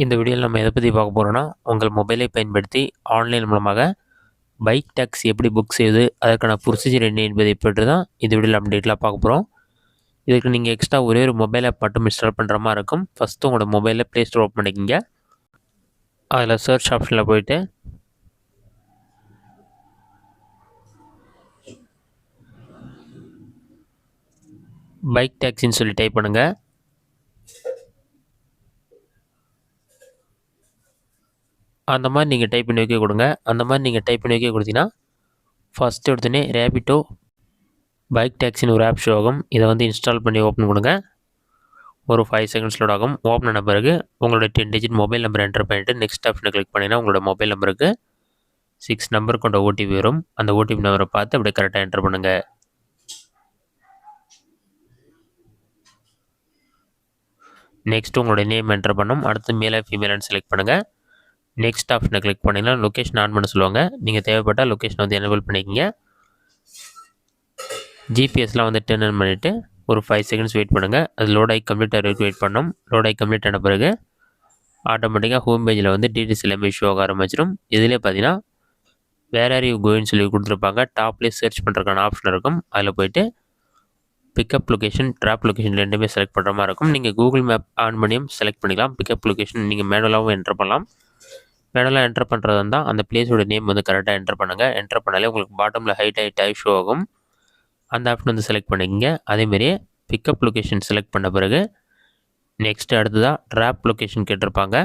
இந்த வீடியோவில் நம்ம எதை பற்றி பார்க்க போகிறோன்னா, உங்கள் மொபைலை பயன்படுத்தி ஆன்லைன் மூலமாக பைக் டாக்ஸி எப்படி புக் செய்வது, அதற்கான ப்ரொசீஜர் என்ன என்பதை பற்றி தான் இந்த வீடியோவில் நம்ம டீட்டெயிலாக பார்க்க போகிறோம். இதுக்கு நீங்கள் எக்ஸ்ட்ரா ஒரே ஒரு மொபைல் ஆப் மட்டும் இன்ஸ்டால் பண்ணுற மாதிரி இருக்கும். ஃபஸ்ட்டு உங்களோட மொபைலில் ப்ளே ஸ்டோர் ஓப்பன் பண்ணிக்கிங்க. அதில் சர்ச் ஆப்ஷனில் போயிட்டு பைக் டாக்ஸின்னு சொல்லி டைப் பண்ணுங்கள். அந்த மாதிரி நீங்கள் டைப் பண்ணி வைக்க கொடுங்க. அந்த மாதிரி நீங்கள் டைப் பண்ணி வைக்க கொடுத்தீங்கன்னா ஃபஸ்ட்டு எடுத்தோடனே ரேபிட்டோ பைக் டாக்ஸின்னு ஒரு ஆப் ஷோ ஆகும். இதை வந்து இன்ஸ்டால் பண்ணி ஓப்பன் பண்ணுங்க. ஒரு 5 செகண்ட்ஸ் லோட் ஆகும். ஓப்பன் ஆன பிறகு உங்களோட 10 டிஜிட் மொபைல் நம்பர் என்டர் பண்ணிவிட்டு நெக்ஸ்ட் ஆப்ஷனை கிளிக் பண்ணிங்கன்னா உங்களோட மொபைல் நம்பருக்கு 6 நம்பர் கொண்ட ஓடிபி வரும். அந்த ஓடிபி நம்பரை பார்த்து அப்படியே கரெக்டாக என்டர் பண்ணுங்கள். நெக்ஸ்ட் உங்களோட நேம் என்டர் பண்ணணும். அடுத்து மேலே ஃபீமேல்னு செலக்ட் பண்ணுங்கள். நெக்ஸ்ட் ஆப்ஷனை கிளிக் பண்ணிங்கன்னா லொக்கேஷன் ஆன் பண்ண சொல்லுவாங்க. நீங்கள் தேவைப்பட்டால் லொக்கேஷனை வந்து எனேபிள் பண்ணிக்கிங்க. ஜிபிஎஸ்லாம் வந்து டர்ன் ஆன் பண்ணிவிட்டு ஒரு 5 செகண்ட்ஸ் வெயிட் பண்ணுங்கள். அது லோட் ஆகி கம்ப்ளீட் ஆகிற வரைக்கும் வெயிட் பண்ணணும். லோட் ஆகி கம்ப்ளீட் ஆன பிறகு ஆட்டோமேட்டிக்காக ஹோம் பேஜில் வந்து டீட்டெயில்ஸ் எல்லாமே ஷோ ஆக ஆரம்பிச்சிடும். இதிலே பார்த்தீங்கன்னா வேர் ஆர் யூ கோயின்னு சொல்லி கொடுத்துருப்பாங்க. டாப்லேயே சர்ச் பண்ணுறதுக்கான ஆப்ஷன் இருக்கும். அதில் போய்ட்டு பிக்கப் லொக்கேஷன், ட்ராப் லொக்கேஷன் ரெண்டுமே செலக்ட் பண்ணுற மாதிரி இருக்கும். நீங்கள் கூகுள் மேப் ஆன் பண்ணியும் செலக்ட் பண்ணிக்கலாம். பிக்கப் லொக்கேஷன் நீங்கள் மேனுவலாகவும் என்டர் பண்ணலாம். மேனுவலாக என்டர் பண்ணுறது இருந்தால் அந்த பிளேஸோட நேம் வந்து கரெக்டாக என்டர் பண்ணுங்கள். என்டர் பண்ணாலே உங்களுக்கு பாட்டமில் ஹைட் ஷோ ஆகும். அந்த ஆப்ஷன் வந்து செலக்ட் பண்ணிக்கங்க. அதேமாரியே பிக்கப் லொக்கேஷன் செலக்ட் பண்ண பிறகு நெக்ஸ்ட்டு அடுத்ததாக ட்ராப் லொக்கேஷன் கேட்டிருப்பாங்க.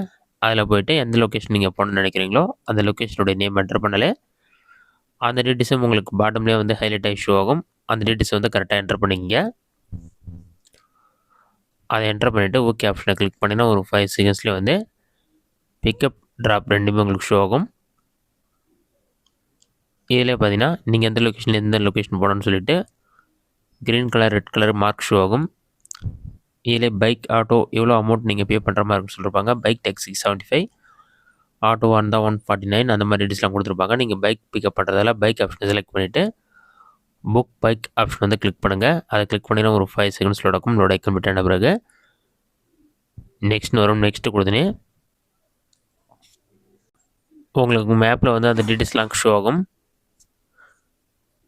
அதில் போய்ட்டு எந்த லொக்கேஷன் நீங்கள் போகணுன்னு நினைக்கிறீங்களோ அந்த லொக்கேஷனுடைய நேம் என்டர் பண்ணாலே அந்த டீட்டெயில்ஸும் உங்களுக்கு பாட்டம்லேயே வந்து ஹைலைட் ஆகி ஷோ ஆகும். அந்த டீட்டெயில்ஸ் வந்து கரெக்டாக என்டர் பண்ணிக்கங்க. அதை என்டர் பண்ணிவிட்டு ஓகே ஆப்ஷனை கிளிக் பண்ணிங்கன்னா ஒரு 5 செகண்ட்ஸ்லேயே வந்து பிக்கப் ட்ராப் ரெண்டுமே உங்களுக்கு ஷோ ஆகும். இதில் பார்த்தீங்கன்னா நீங்கள் எந்த லொக்கேஷனில் எந்த லொக்கேஷன் போகணுன்னு சொல்லிட்டு green colour red colour mark show ஆகும். இதில் பைக் ஆட்டோ எவ்வளோ அமௌண்ட் நீங்கள் பே பண்ணுற மாதிரி இருக்குன்னு சொல்லியிருப்பாங்க. பைக் டாக்ஸி 75, ஆட்டோவாக இருந்தால் 149 அந்த மாதிரி டீட்டெயில்ஸ்லாம் கொடுத்துருப்பாங்க. நீங்கள் பைக் பிக்கப் பண்ணுறதால பைக் ஆப்ஷனை செலக்ட் பண்ணிவிட்டு புக் பைக் ஆப்ஷன் வந்து கிளிக் பண்ணுங்கள். அதை கிளிக் பண்ணிங்கன்னா ஒரு 5 செகண்ட்ஸ் லோட் ஆகும். லோட் ஆகி கம்ப்ளீட் ஆன பிறகு நெக்ஸ்ட் வரும். நெக்ஸ்ட்டு கொடுத்தனே உங்களுக்கு மேப்பில் வந்து அந்த டீட்டெயில்ஸ்லாம் ஷோ ஆகும்.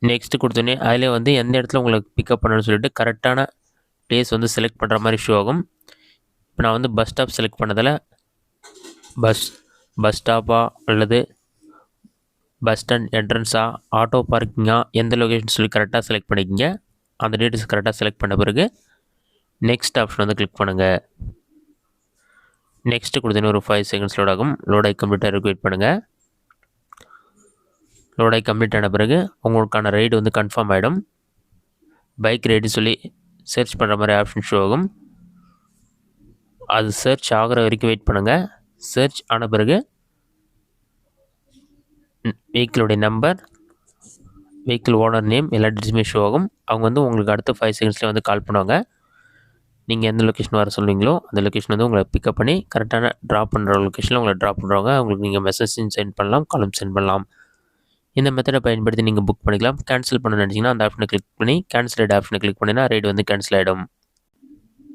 நெக்ஸ்ட்டு கொடுத்தோன்னே அதிலே வந்து எந்த இடத்துல உங்களுக்கு பிக்கப் பண்ணணும்னு சொல்லிட்டு கரெக்டான ப்ளேஸ் வந்து செலக்ட் பண்ணுற மாதிரி ஷோ ஆகும். இப்போ நான் வந்து பஸ் ஸ்டாப் செலக்ட் பண்ணதில் பஸ் ஸ்டாப்பா அல்லது பஸ் ஸ்டாண்ட் என்ட்ரன்ஸா, ஆட்டோ பார்க்கிங்கா, எந்த லொக்கேஷன் சொல்லி கரெக்டாக செலக்ட் பண்ணிக்கிங்க. அந்த டீட்டெயில்ஸ் கரெக்டாக செலக்ட் பண்ண பிறகு நெக்ஸ்ட் ஆப்ஷன் வந்து கிளிக் பண்ணுங்கள். நெக்ஸ்ட்டு கொடுத்தோன்னே ஒரு 5 செகண்ட்ஸ் லோட் ஆகும். லோட் ஆகி கம்ப்ளீட்டாக இருக்கு வெயிட் பண்ணுங்கள். லோட் ஆகி கம்ப்ளீட் ஆன பிறகு உங்களுக்கான ரைடு வந்து கன்ஃபார்ம் ஆகிடும். பைக் ரைடு சொல்லி சர்ச் பண்ணுற மாதிரி ஆப்ஷன் ஷோ ஆகும். அது சர்ச் ஆகிற வரைக்கும் வெயிட் பண்ணுங்கள். சர்ச் ஆன பிறகு வெஹிக்கிளுடைய நம்பர், வெஹிக்கிள் ஓனர் நேம் எல்லா டீட்டெயில்ஸுமே ஷோ ஆகும். அவங்க வந்து உங்களுக்கு அடுத்த 5 செகண்ட்ஸில் வந்து கால் பண்ணுவாங்க. நீங்கள் எந்த லொக்கேஷன் வர சொல்லுவீங்களோ அந்த லொக்கேஷன் வந்து உங்களை பிக்கப் பண்ணி கரெக்டான ட்ராப் பண்ணுற லொக்கேஷனில் உங்களை ட்ராப் பண்ணுறவங்க. அவங்களுக்கு நீங்கள் மெசேஜும் சென்ட் பண்ணலாம், காலும் சென்ட் பண்ணலாம். இந்த மெத்தடை பயன்படுத்தி நீங்கள் புக் பண்ணிக்கலாம். கேன்சல் பண்ண நினச்சிங்கன்னா அந்த ஆப்ஷனை கிளிக் பண்ணி கேன்சல் ஆப்ஷனை கிளிக் பண்ணினா ரைடு வந்து கேன்சல் ஆகிடும்.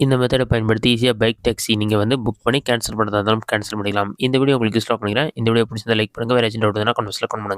இந்த மெத்தடை பயன்படுத்தி ஈஸியாக பைக் டாக்ஸி நீங்கள் வந்து புக் பண்ணி கேன்சல் பண்ணுறதா இருந்தாலும் கேன்சல் பண்ணிக்கலாம். இந்த வீடியோ உங்களுக்கு யூஸ்ஃபுல்லாக பண்ணிக்கிறேன். இந்த வீடியோ பிடிச்சிருந்தா லைக் பண்ணுங்கள். வேறு ஏஜென்ட் அவுட் கமெண்ட்ஸில் கமெண்ட் பண்ணுங்கள்.